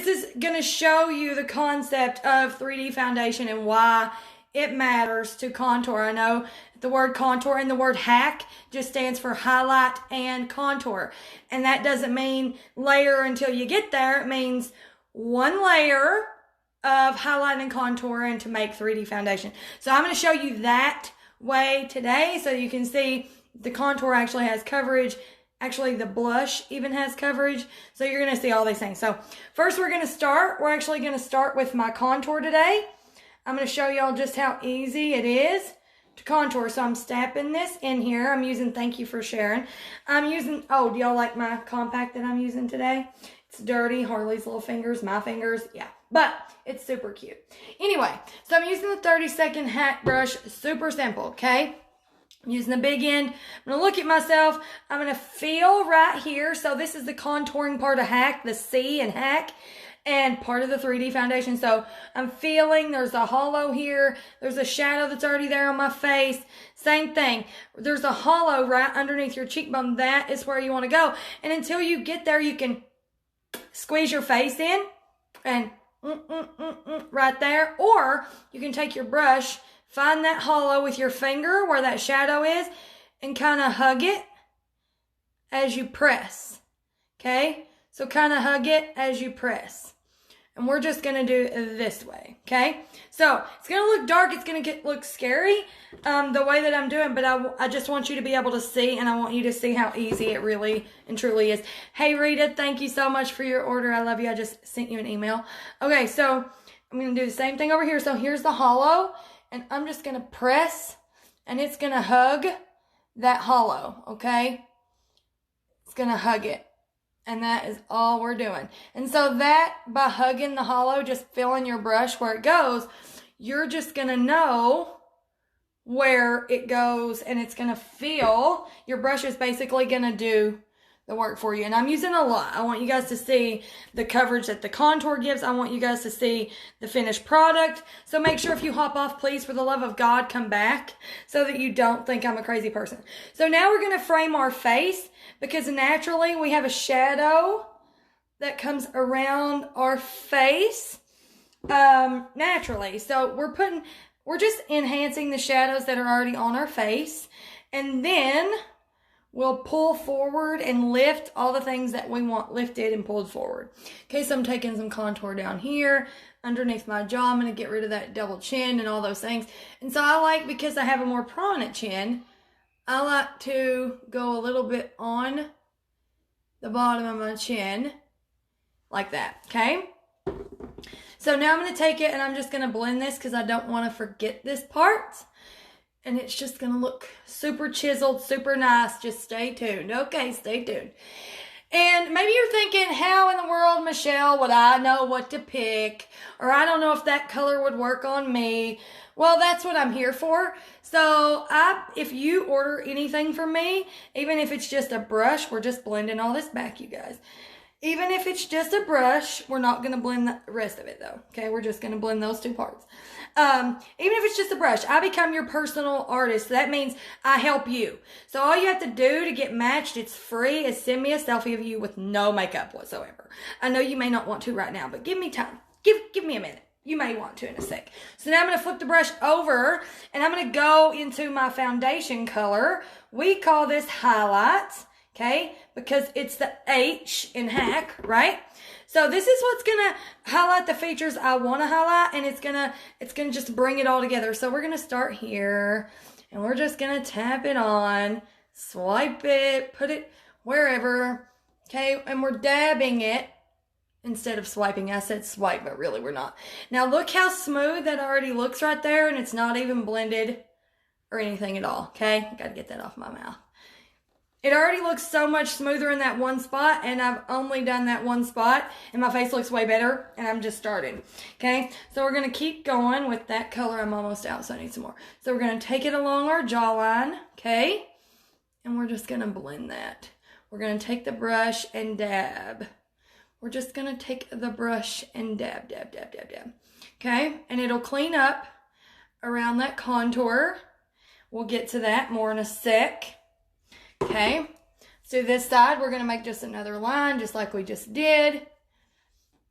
this is going to show you the concept of 3D foundation and why it matters to contour. I know the word contour and the word hack just stands for highlight and contour. And that doesn't mean layer until you get there. It means one layer of highlight and contour and to make 3D foundation. So I'm going to show you that way today so you can see the contour actually has coverage. Actually, the blush even has coverage. So you're going to see all these things. So first we're actually going to start with my contour today. I'm going to show y'all just how easy it is to contour. So I'm stamping this in here. I'm using Thank You for Sharing. I'm using, oh, do y'all like my compact that I'm using today? It's dirty, Harley's little fingers, my fingers, yeah. But it's super cute. Anyway, so I'm using the 30-second hack brush, super simple, okay? I'm using the big end. I'm going to look at myself. I'm going to feel right here. So this is the contouring part of hack, the C in hack, and part of the 3D foundation. So I'm feeling there's a hollow here. There's a shadow that's already there on my face. Same thing. There's a hollow right underneath your cheekbone. That is where you want to go. And until you get there, you can squeeze your face in and right there. Or you can take your brush, find that hollow with your finger where that shadow is, and kind of hug it as you press. Okay? So kind of hug it as you press. And we're just going to do it this way, okay? So it's going to look dark. It's going to look scary the way that I'm doing, but I just want you to be able to see, and I want you to see how easy it really and truly is. Hey, Rita, thank you so much for your order. I love you. I just sent you an email. Okay, so I'm going to do the same thing over here. So here's the hollow, and I'm just going to press, and it's going to hug that hollow, okay? It's going to hug it. And that is all we're doing. And so that, by hugging the hollow, just feeling your brush where it goes, you're just going to know where it goes, and it's going to feel, your brush is basically going to do the work for you. And I'm using a lot. I want you guys to see the coverage that the contour gives. I want you guys to see the finished product. So make sure if you hop off, please, for the love of God, come back so that you don't think I'm a crazy person. So now we're going to frame our face, because naturally we have a shadow that comes around our face naturally. So we're just enhancing the shadows that are already on our face, and then we'll pull forward and lift all the things that we want lifted and pulled forward. Okay, so I'm taking some contour down here underneath my jaw. I'm going to get rid of that double chin and all those things. And so I like, because I have a more prominent chin, I like to go a little bit on the bottom of my chin, like that, okay? So now I'm going to take it, and I'm just going to blend this because I don't want to forget this part. And it's just going to look super chiseled, super nice. Just stay tuned. Okay, stay tuned. And maybe you're thinking, how in the world, Michelle, would I know what to pick? Or I don't know if that color would work on me. Well, that's what I'm here for. So if you order anything from me, even if it's just a brush, we're just blending all this back, you guys. Even if it's just a brush, we're not going to blend the rest of it, though. Okay, we're just going to blend those two parts. Even if it's just a brush, I become your personal artist. So that means I help you. So all you have to do to get matched, it's free, is send me a selfie of you with no makeup whatsoever. I know you may not want to right now, but give me time. Give me a minute. You may want to in a sec. So now I'm going to flip the brush over, and I'm going to go into my foundation color. We call this highlights, okay, because it's the H in hack, right? So this is what's going to highlight the features I want to highlight, and it's going to just bring it all together. So we're going to start here, and we're just going to tap it on, swipe it, put it wherever, okay, and we're dabbing it. Instead of swiping, I said swipe, but really we're not. Now look how smooth that already looks right there, and it's not even blended or anything at all, okay? Got to get that off my mouth. It already looks so much smoother in that one spot, and I've only done that one spot, and my face looks way better, and I'm just starting, okay? So we're going to keep going with that color. I'm almost out, so I need some more. So we're going to take it along our jawline, okay? And we're just going to blend that. We're going to take the brush and dab. We're just going to take the brush and dab, dab, dab, dab, dab. Okay? And it'll clean up around that contour. We'll get to that more in a sec. Okay? So this side, we're going to make just another line, just like we just did.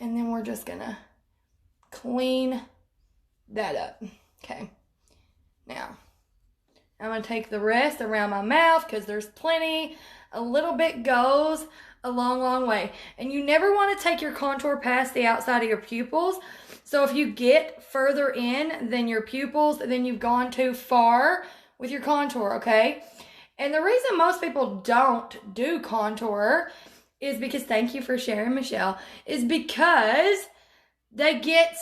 And then we're just gonna clean that up. Okay. Now, I'm gonna take the rest around my mouth because there's plenty. A little bit goes a long, long way. And you never want to take your contour past the outside of your pupils. So if you get further in than your pupils, then you've gone too far with your contour, okay? And the reason most people don't do contour is because, thank you for sharing, Michelle, is because they get,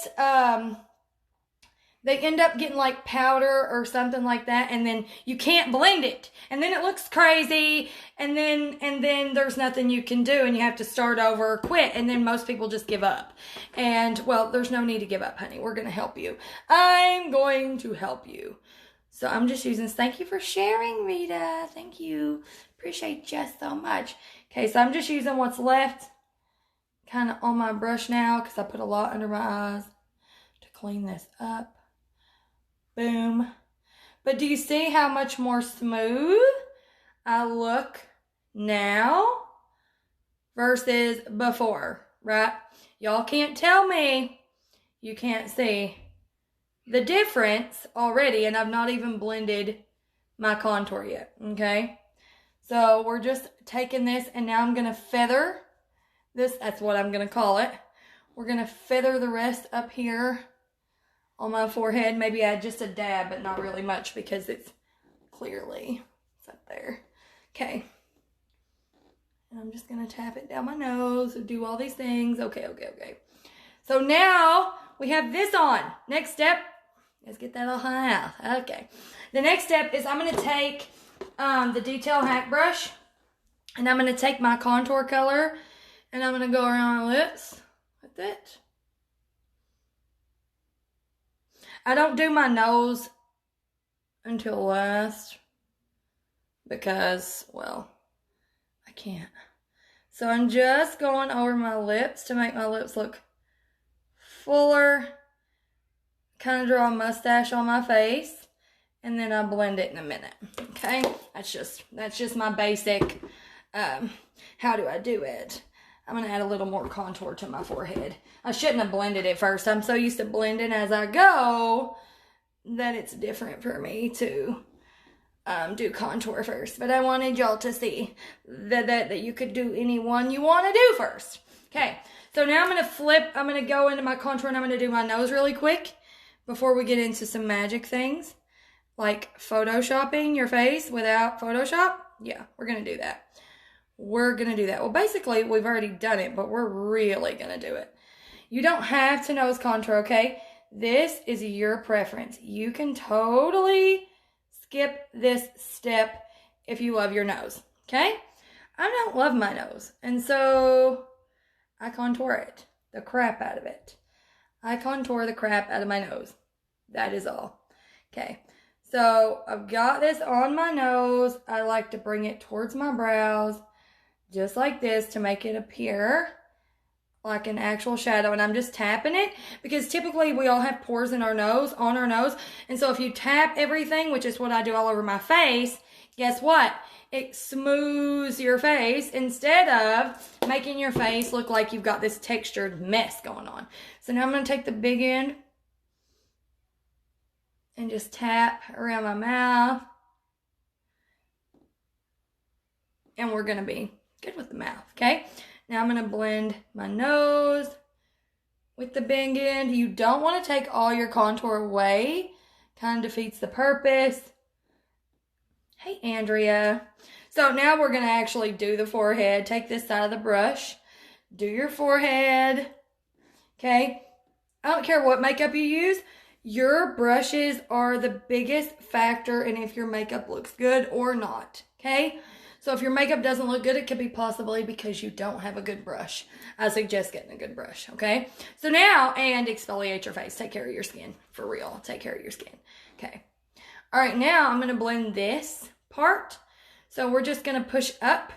they end up getting like powder or something like that, and then you can't blend it, and then it looks crazy, and then there's nothing you can do, and you have to start over or quit, and then most people just give up. And well, there's no need to give up, honey. We're gonna help you. I'm going to help you. So I'm just using this. Thank you for sharing, Rita. Thank you. Appreciate you so much. Okay, so I'm just using what's left kind of on my brush now because I put a lot under my eyes to clean this up. Boom. But do you see how much more smooth I look now versus before, right? Y'all can't tell me you can't see the difference already, and I've not even blended my contour yet, okay? So we're just taking this, and now I'm going to feather this. That's what I'm going to call it. We're going to feather the rest up here on my forehead. Maybe add just a dab, but not really much because it's up there. Okay. And I'm just going to tap it down my nose and do all these things. Okay. So now we have this on. Next step, let's get that all high out. Okay. The next step is I'm going to take the detail hack brush, and I'm going to take my contour color, and I'm going to go around my lips with it. I don't do my nose until last because, well, I can't. So I'm just going over my lips to make my lips look fuller. Kind of draw a mustache on my face, and then I'll blend it in a minute. Okay, that's just my basic. How do I do it? I'm going to add a little more contour to my forehead. I shouldn't have blended it first. I'm so used to blending as I go that it's different for me to do contour first. But I wanted y'all to see that you could do any one you want to do first. Okay, so now I'm going to flip. I'm going to go into my contour, and I'm going to do my nose really quick before we get into some magic things. Like photoshopping your face without Photoshop. Yeah, we're going to do that. We're going to do that. Well, basically, we've already done it, but we're really going to do it. You don't have to nose contour, okay? This is your preference. You can totally skip this step if you love your nose, okay? I don't love my nose, and so I contour it, the crap out of it. I contour the crap out of my nose. That is all. Okay, so I've got this on my nose. I like to bring it towards my brows, just like this, to make it appear like an actual shadow. And I'm just tapping it because typically we all have pores in our nose, on our nose. And so if you tap everything, which is what I do all over my face, guess what? It smooths your face instead of making your face look like you've got this textured mess going on. So now I'm going to take the big end and just tap around my mouth. And we're going to be good with the mouth, okay? Now I'm going to blend my nose with the big end. You don't want to take all your contour away. Kind of defeats the purpose. Hey, Andrea. So now we're going to actually do the forehead. Take this side of the brush. Do your forehead. Okay? I don't care what makeup you use. Your brushes are the biggest factor in if your makeup looks good or not. Okay? So if your makeup doesn't look good, it could be possibly because you don't have a good brush. I suggest getting a good brush, okay? So now, and exfoliate your face. Take care of your skin. For real. Take care of your skin. Okay. All right, now I'm going to blend this part. So we're just going to push up.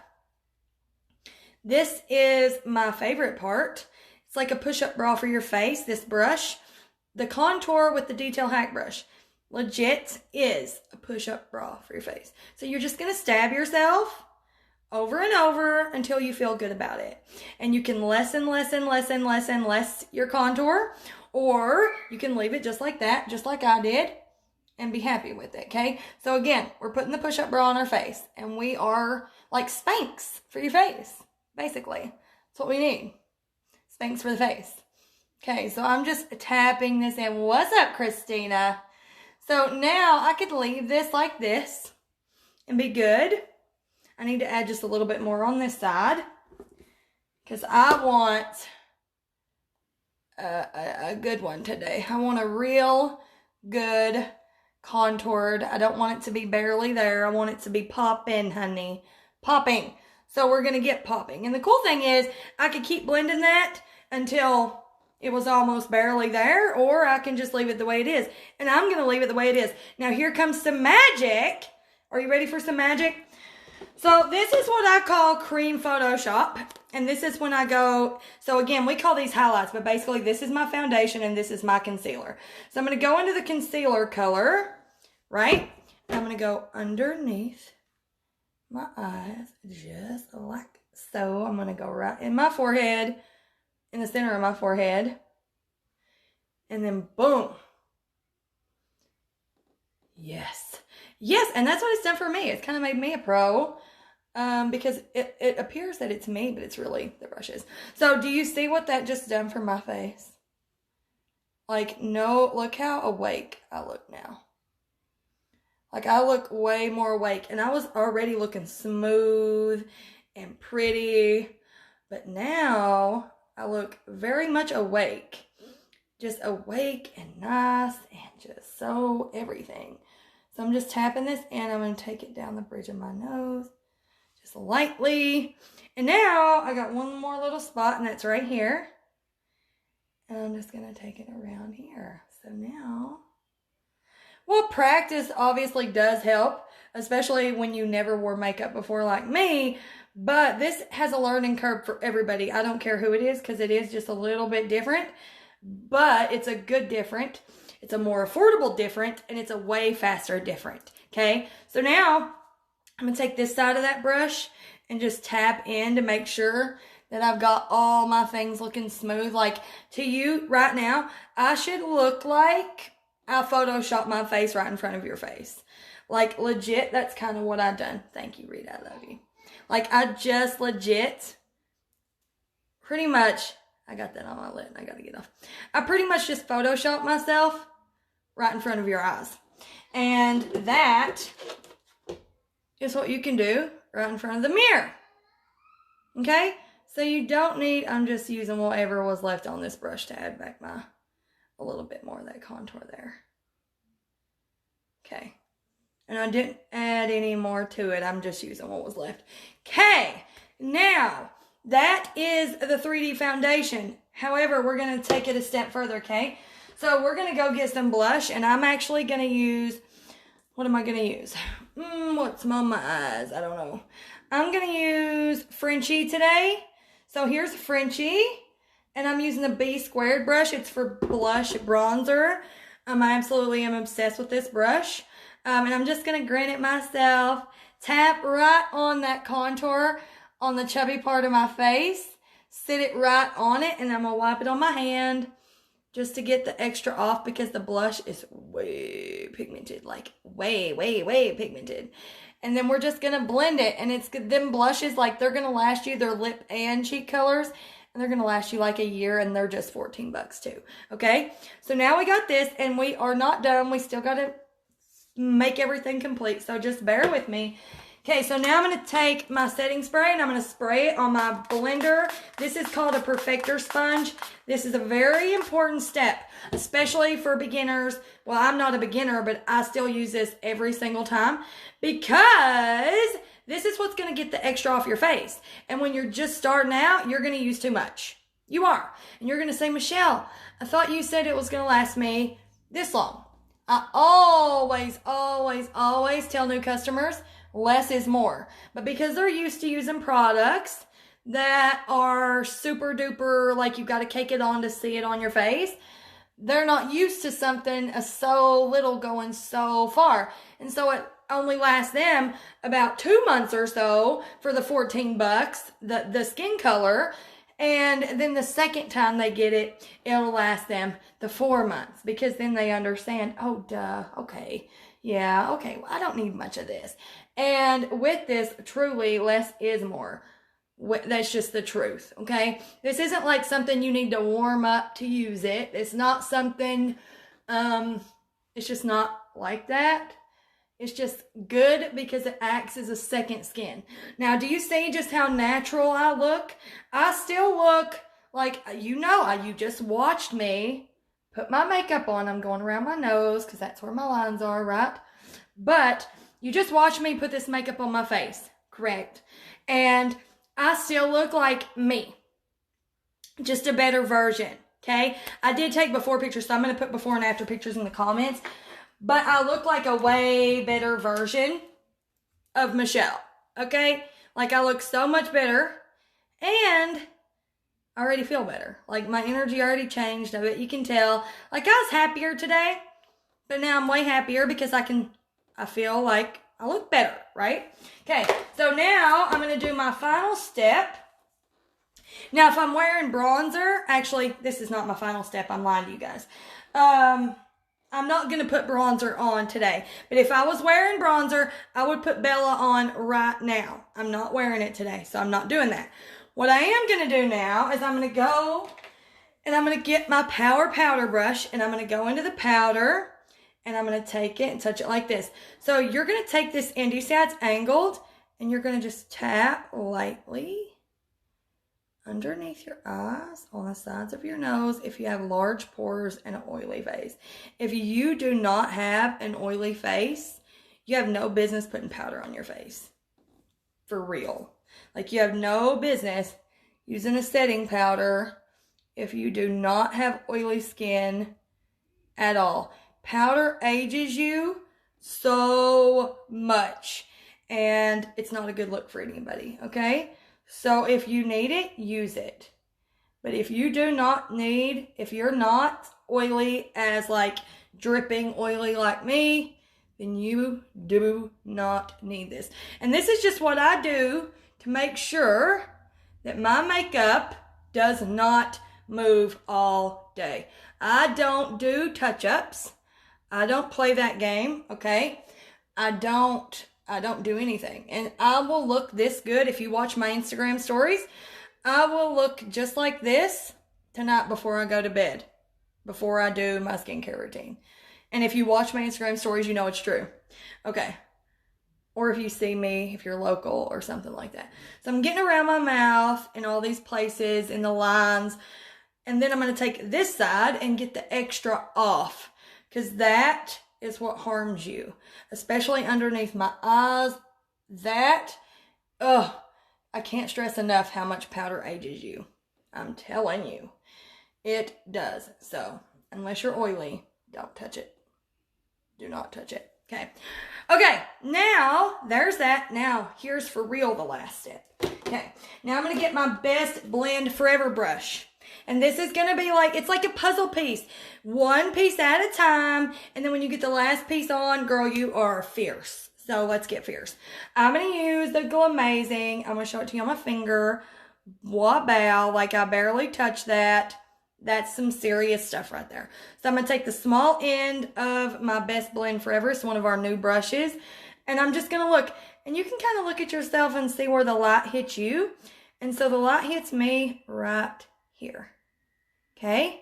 This is my favorite part. It's like a push-up bra for your face, this brush. The contour with the detail hack brush legit is a push-up bra for your face. So you're just going to stab yourself over and over until you feel good about it. And you can less your contour, or you can leave it just like that, just like I did, and be happy with it, okay? So again, we're putting the push-up bra on our face, and we are like Spanx for your face, basically. That's what we need. Spanx for the face. Okay, so I'm just tapping this in. What's up, Christina? So now I could leave this like this and be good. I need to add just a little bit more on this side because I want a good one today. I want a real good contoured. I don't want it to be barely there. I want it to be popping, honey. Popping. So we're going to get popping. And the cool thing is I could keep blending that until it was almost barely there, or I can just leave it the way it is. And I'm going to leave it the way it is. Now here comes some magic. Are you ready for some magic? So this is what I call cream Photoshop. And this is when I go, so again, we call these highlights, but basically this is my foundation and this is my concealer. So I'm going to go into the concealer color, right? And I'm going to go underneath my eyes, just like so. I'm going to go right in my forehead, in the center of my forehead. And then boom. Yes. Yes, and that's what it's done for me. It's kind of made me a pro. Because it appears that it's me, but it's really the brushes. So do you see what that just done for my face? Like, no, look how awake I look now. Like, I look way more awake. And I was already looking smooth and pretty. But now I look very much awake. Just awake and nice and just so everything. So I'm just tapping this and I'm going to take it down the bridge of my nose. Just lightly. And now I got one more little spot, and that's right here. And I'm just going to take it around here. So now, well, practice obviously does help, especially when you never wore makeup before like me. But this has a learning curve for everybody. I don't care who it is, because it is just a little bit different. But it's a good different. It's a more affordable different, and it's a way faster different. Okay? So now I'm going to take this side of that brush and just tap in to make sure that I've got all my things looking smooth. Like, to you right now, I should look like I photoshopped my face right in front of your face. Like, legit, that's kind of what I've done. Thank you, Rita. I love you. Like, I just legit, pretty much, I got that on my lid and I got to get off. I pretty much just photoshopped myself right in front of your eyes. And that is what you can do right in front of the mirror. Okay? So you don't need, I'm just using whatever was left on this brush to add back a little bit more of that contour there. Okay. And I didn't add any more to it. I'm just using what was left. Okay. Now, that is the 3D foundation. However, we're going to take it a step further, okay? So we're going to go get some blush, and I'm actually going to use, what am I going to use? What's on my eyes? I don't know. I'm going to use Frenchie today. So here's Frenchie, and I'm using the B squared brush. It's for blush bronzer. I absolutely am obsessed with this brush. And I'm just going to grin it myself. Tap right on that contour on the chubby part of my face. Sit it right on it, and I'm going to wipe it on my hand just to get the extra off, because the blush is way pigmented, like way pigmented. And then we're just going to blend it, and it's them blushes, like, they're going to last you, their lip and cheek colors, and they're going to last you like a year, and they're just $14 too. Okay? So now we got this, and we are not done. We still got to make everything complete, so just bear with me. Okay, so now I'm going to take my setting spray and I'm going to spray it on my blender. This is called a perfector sponge. This is a very important step, especially for beginners. Well, I'm not a beginner, but I still use this every single time, because this is what's going to get the extra off your face. And when you're just starting out, you're going to use too much. You are. And you're going to say, Michelle, I thought you said it was going to last me this long. I always tell new customers, less is more. But because they're used to using products that are super duper, like you've got to cake it on to see it on your face, they're not used to something so little going so far. And so only lasts them about 2 months or so for the $14, the skin color. And then the second time they get it, it'll last them the 4 months, because then they understand, oh, duh, okay, yeah, okay, well, I don't need much of this. And with this, truly, less is more. That's just the truth, okay? This isn't like something you need to warm up to use it. It's not something, it's just not like that. It's just good because it acts as a second skin. Now, do you see just how natural I look? I still look like, you just watched me put my makeup on. I'm going around my nose because that's where my lines are, right? But you just watched me put this makeup on my face, correct? And I still look like me, just a better version, okay? I did take before pictures, so I'm going to put before and after pictures in the comments. But I look like a way better version of Michelle, okay? Like, I look so much better, and I already feel better. Like, my energy already changed. I bet you can tell. Like, I was happier today, but now I'm way happier because I feel like I look better, right? Okay, so now I'm going to do my final step. Now, if I'm wearing bronzer, actually, this is not my final step. I'm lying to you guys. I'm not going to put bronzer on today. But if I was wearing bronzer, I would put Bella on right now. I'm not wearing it today, so I'm not doing that. What I am going to do now is I'm going to go and I'm going to get my Power Powder brush, and I'm going to go into the powder, and I'm going to take it and touch it like this. So you're going to take this end, you see how it's angled, and you're going to just tap lightly underneath your eyes, on the sides of your nose, if you have large pores and an oily face. If you do not have an oily face, you have no business putting powder on your face. For real. Like, you have no business using a setting powder if you do not have oily skin at all. Powder ages you so much, and it's not a good look for anybody, okay? So if you need it, use it. But if you do not need, if you're not oily as like dripping oily like me, then you do not need this. And this is just what I do to make sure that my makeup does not move all day. I don't do touch-ups. I don't play that game, okay? I don't do anything. And I will look this good. If you watch my Instagram stories, I will look just like this tonight before I go to bed, before I do my skincare routine. And if you watch my Instagram stories, you know it's true. Okay. Or if you see me, if you're local or something like that. So I'm getting around my mouth in all these places, in the lines. And then I'm going to take this side and get the extra off, because that is what harms you, especially underneath my eyes. That, I can't stress enough how much powder ages you. I'm telling you, it does. So, unless you're oily, don't touch it. Do not touch it. Okay. Okay, now, there's that. Now, here's for real the last step. Okay, now I'm going to get my Best Blend Forever brush. And this is going to be like, it's like a puzzle piece. One piece at a time. And then when you get the last piece on, girl, you are fierce. So let's get fierce. I'm going to use the Glamazing. I'm going to show it to you on my finger. What bow. Like, I barely touch that. That's some serious stuff right there. So I'm going to take the small end of my Best Blend Forever. It's one of our new brushes. And I'm just going to look. And you can kind of look at yourself and see where the light hits you. And so the light hits me right here. Okay?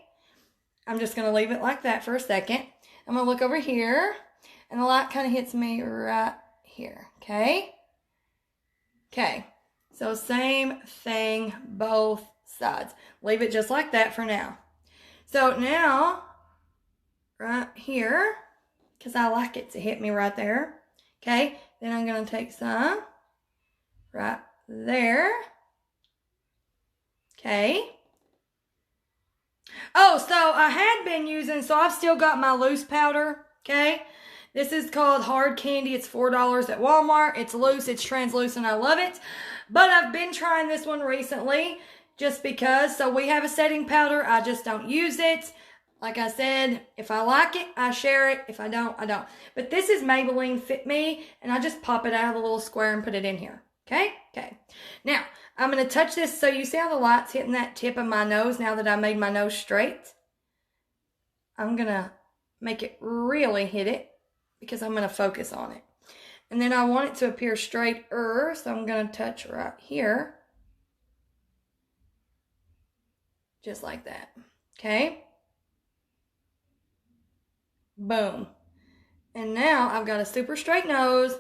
I'm just going to leave it like that for a second. I'm going to look over here. And the light kind of hits me right here. Okay? Okay. So same thing, both sides. Leave it just like that for now. So now, right here, because I like it to hit me right there. Okay? Then I'm going to take some right there. Okay? Oh, so I had been using, so I've still got my loose powder, okay? This is called Hard Candy. It's $4 at Walmart. It's loose, it's translucent, I love it. But I've been trying this one recently just because. So we have a setting powder. I just don't use it. Like I said, if I like it, I share it. If I don't, I don't. But this is Maybelline Fit Me, and I just pop it out of the little square and put it in here. Okay? Okay. Now, I'm going to touch this so you see how the light's hitting that tip of my nose now that I made my nose straight. I'm going to make it really hit it because I'm going to focus on it. And then I want it to appear straighter, so I'm going to touch right here. Just like that. Okay? Boom. And now I've got a super straight nose,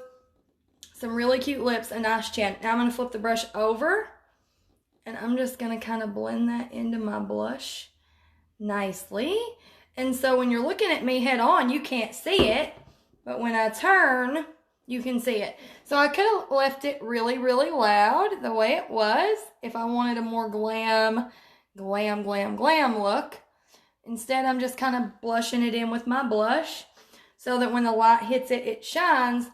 some really cute lips, a nice chin. Now I'm going to flip the brush over, and I'm just going to kind of blend that into my blush nicely. And so when you're looking at me head on, you can't see it, but when I turn, you can see it. So I could have left it really, really loud the way it was if I wanted a more glam look. Instead, I'm just kind of blushing it in with my blush so that when the light hits it, it shines.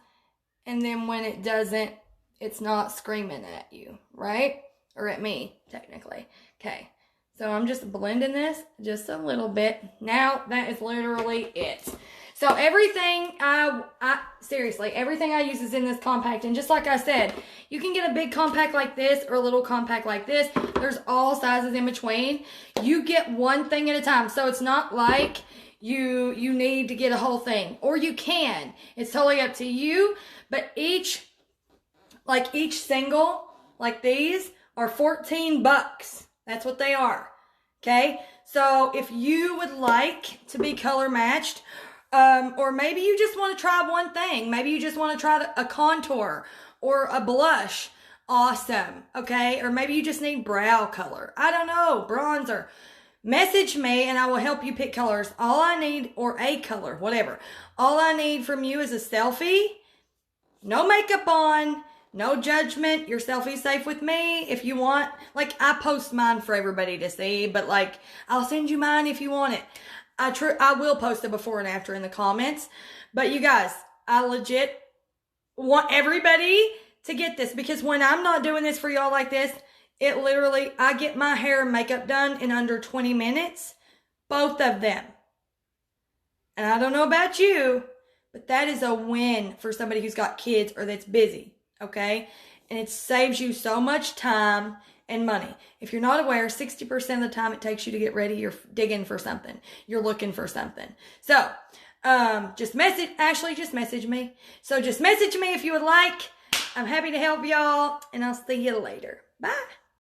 And then when it doesn't, it's not screaming at you, right? Or at me, technically. Okay, so I'm just blending this just a little bit. Now, that is literally it. So everything seriously, everything I use is in this compact. And just like I said, you can get a big compact like this or a little compact like this. There's all sizes in between. You get one thing at a time. So it's not like you need to get a whole thing. Or you can. It's totally up to you. But each single, like these, are $14. That's what they are. Okay? So if you would like to be color matched, or maybe you just want to try one thing. Maybe you just want to try a contour or a blush. Awesome. Okay? Or maybe you just need brow color. I don't know. Bronzer. Message me and I will help you pick colors. All I need, or a color, whatever. All I need from you is a selfie. No makeup on. No judgment. Your selfie's safe with me if you want. Like, I post mine for everybody to see, but like, I'll send you mine if you want it. I will post a before and after in the comments. But you guys, I legit want everybody to get this, because when I'm not doing this for y'all like this, it literally, I get my hair and makeup done in under 20 minutes. Both of them. And I don't know about you, but that is a win for somebody who's got kids or that's busy. Okay? And it saves you so much time and money. If you're not aware, 60% of the time it takes you to get ready, you're digging for something. You're looking for something. So, just message me. So just message me if you would like. I'm happy to help y'all, and I'll see you later. Bye.